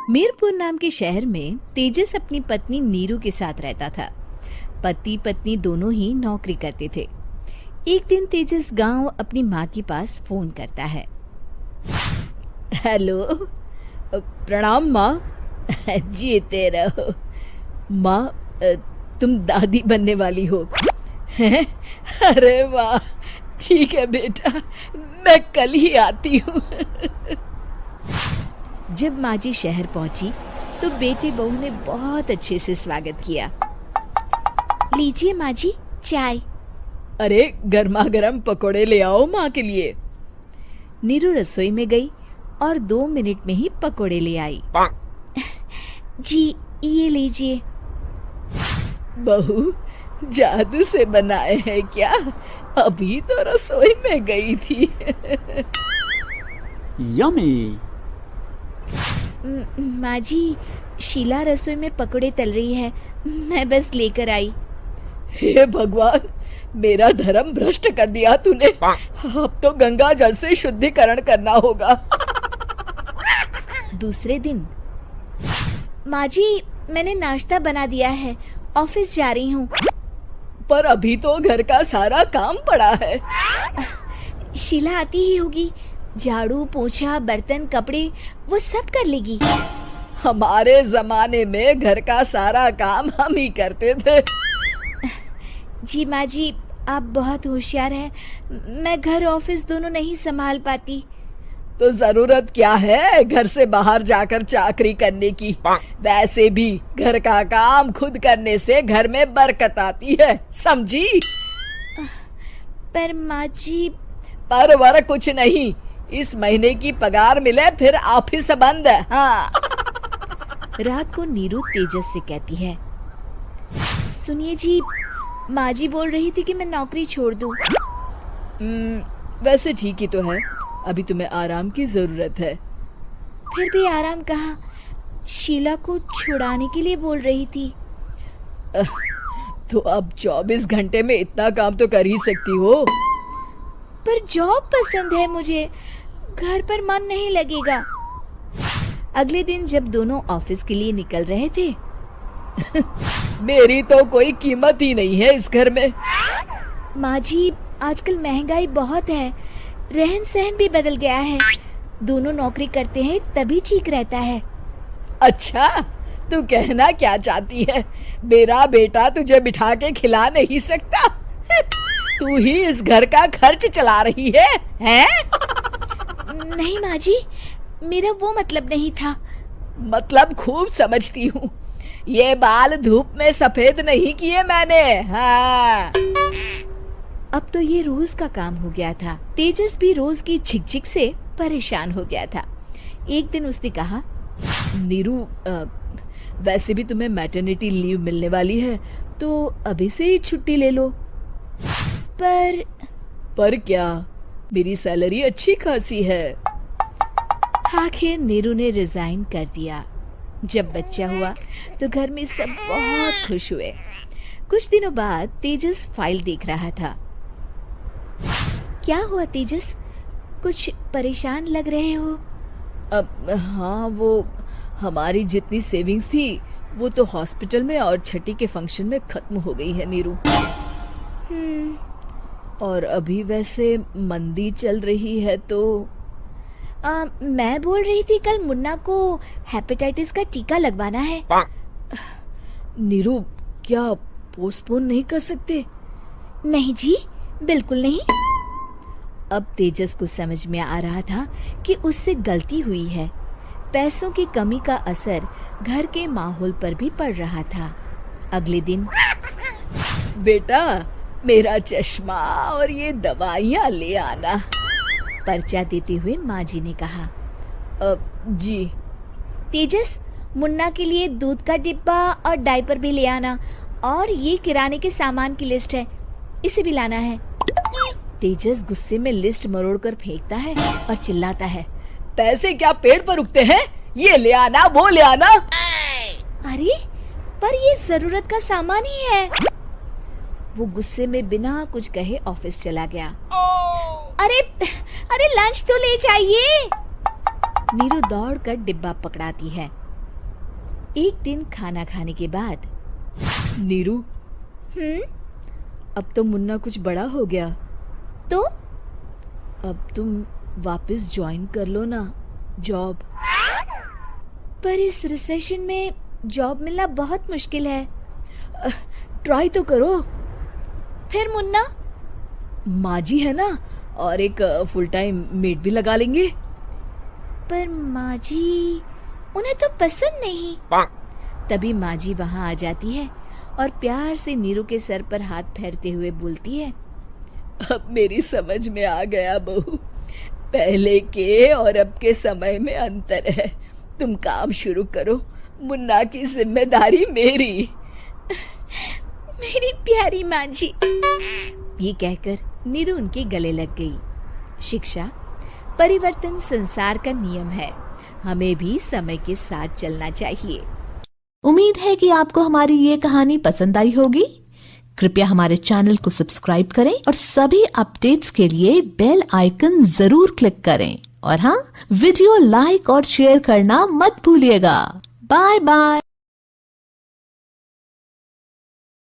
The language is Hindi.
मीरपुर नाम के शहर में तेजस अपनी पत्नी नीरू के साथ रहता था। पति पत्नी दोनों ही नौकरी करते थे। एक दिन तेजस गांव अपनी माँ के पास फोन करता है। हेलो, प्रणाम माँ। जीते रहो माँ, तुम दादी बनने वाली हो हैं? अरे वाह, ठीक है बेटा, मैं कल ही आती हूँ। जब माँ जी शहर पहुंची तो बेटे बहू ने बहुत अच्छे से स्वागत किया। लीजिए माँ जी, चाय। अरे गर्मा गर्म पकोड़े ले आओ माँ के लिए। नीरू रसोई में गई और 2 मिनट में ही पकोड़े ले आई। जी ये लीजिए। बहू जादू से बनाए हैं क्या? अभी तो रसोई में गई थी। यम्मी। माँ जी, शीला रसोई में पकोड़े तल रही है, मैं बस लेकर आई। हे भगवान, मेरा धर्म भ्रष्ट कर दिया तूने। अब तो गंगा जल से शुद्धिकरण करना होगा। दूसरे दिन, माँ जी मैंने नाश्ता बना दिया है, ऑफिस जा रही हूँ। पर अभी तो घर का सारा काम पड़ा है। शीला आती ही होगी, झाड़ू पोछा बर्तन कपड़े वो सब कर लेगी। हमारे जमाने में घर का सारा काम हम ही करते थे। जी माँ जी, आप बहुत होशियार हैं, मैं घर ऑफिस दोनों नहीं संभाल पाती। तो जरूरत क्या है घर से बाहर जाकर चाकरी करने की? वैसे भी घर का काम खुद करने से घर में बरकत आती है, समझी? पर माँ जी। पर वर कुछ नहीं, इस महीने की पगार मिले फिर ऑफिस बंद है। हाँ। रात को नीरू तेजस से कहती है, सुनिए जी, माँ जी बोल रही थी कि मैं नौकरी छोड़ दूं। वैसे ठीक ही तो है, अभी तुम्हें आराम की जरूरत है। फिर भी आराम कहाँ, शीला को छुड़ाने के लिए बोल रही थी। तो अब 24 घंटे में इतना काम तो कर ही सकती हो। पर जॉब पसंद है मुझे, घर पर मन नहीं लगेगा। अगले दिन जब दोनों ऑफिस के लिए निकल रहे थे, मेरी तो कोई कीमत ही नहीं है इस घर में। माँ जी, आजकल महंगाई बहुत है, रहन सहन भी बदल गया है, दोनों नौकरी करते हैं तभी ठीक रहता है। अच्छा, तू कहना क्या चाहती है? मेरा बेटा तुझे बिठा के खिला नहीं सकता? तू ही इस घर का खर्च चला रही है, हैं? नहीं माँ जी, मेरा वो मतलब नहीं था। मतलब खूब समझती हूँ, ये बाल धूप में सफेद नहीं किए मैंने। हाँ। अब तो ये रोज का काम हो गया था। तेजस भी रोज की झिकझिक से परेशान हो गया था। एक दिन उसने कहा, नीरू, वैसे भी तुम्हें मैटरनिटी लीव मिलने वाली है, तो अभी से ही छुट्टी ले लो। पर क्या, मेरी सैलरी अच्छी खासी है। आखिर नीरू ने रिजाइन कर दिया। जब बच्चा हुआ तो घर में सब बहुत खुश हुए। कुछ दिनों बाद तेजस फाइल देख रहा था। क्या हुआ तेजस, कुछ परेशान लग रहे हो? हाँ, वो हमारी जितनी सेविंग्स थी वो तो हॉस्पिटल में और छठी के फंक्शन में खत्म हो गई है नीरू। और अभी वैसे मंदी चल रही है तो मैं बोल रही थी कल मुन्ना को हेपेटाइटिस का टीका लगवाना है। नीरू, क्या पोस्टपोन नहीं कर सकते? नहीं जी, बिल्कुल नहीं। अब तेजस को समझ में आ रहा था कि उससे गलती हुई है। पैसों की कमी का असर घर के माहौल पर भी पड़ रहा था। अगले दिन, बेटा मेरा चश्मा और ये दवाइयाँ ले आना, पर्चा देते हुए माँ जी ने कहा। जी। तेजस, मुन्ना के लिए दूध का डिब्बा और डायपर भी ले आना, और ये किराने के सामान की लिस्ट है, इसे भी लाना है। तेजस गुस्से में लिस्ट मरोड़कर फेंकता है और चिल्लाता है, पैसे क्या पेड़ पर उगते हैं? ये ले आना, वो ले आना। अरे पर ये जरूरत का सामान ही है। वो गुस्से में बिना कुछ कहे ऑफिस चला गया। अरे लंच तो ले जाइए। नीरू दौड़कर डिब्बा पकड़ाती है एक दिन खाना खाने के बाद, नीरू, अब तो मुन्ना कुछ बड़ा हो गया, तो अब तुम वापस ज्वाइन कर लो ना जॉब। पर इस रिसेशन में जॉब मिलना बहुत मुश्किल है। ट्राई तो करो। फिर मुन्ना, माँ जी है ना, और एक फुल टाइम मेड भी लगा लेंगे। पर माँ जी, उन्हें तो पसंद नहीं। तभी माँ जी वहाँ आ जाती है और प्यार से नीरू के सर पर हाथ फेरते हुए बोलती है, अब मेरी समझ में आ गया बहू, पहले के और अब के समय में अंतर है। तुम काम शुरू करो, मुन्ना की जिम्मेदारी मेरी। मेरी प्यारी माँ जी, ये कहकर नीरू उनके गले लग गई। शिक्षा, परिवर्तन संसार का नियम है, हमें भी समय के साथ चलना चाहिए। उम्मीद है कि आपको हमारी ये कहानी पसंद आई होगी। कृपया हमारे चैनल को सब्सक्राइब करें और सभी अपडेट्स के लिए बेल आइकन जरूर क्लिक करें। और हाँ, वीडियो लाइक और शेयर करना मत भूलिएगा। Bye bye.